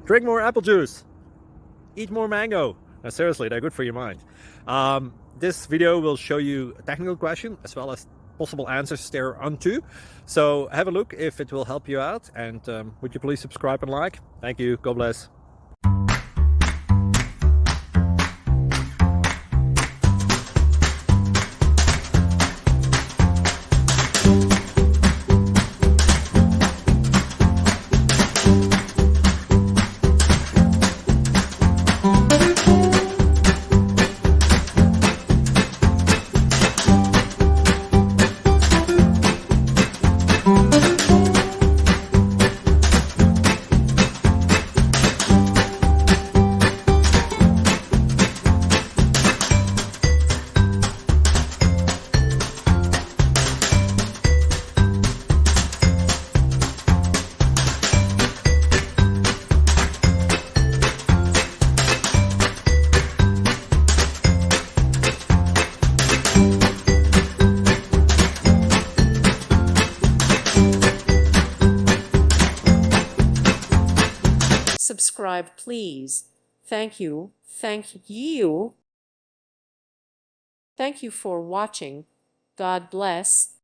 Drink more apple juice. Eat more mango. No, seriously, they're good for your mind. This video will show you a technical question as well as possible answers thereunto. So have a look if it will help you out, and would you please subscribe and like? Thank you. God bless. Subscribe, please. Thank you. Thank you. Thank you for watching. God bless.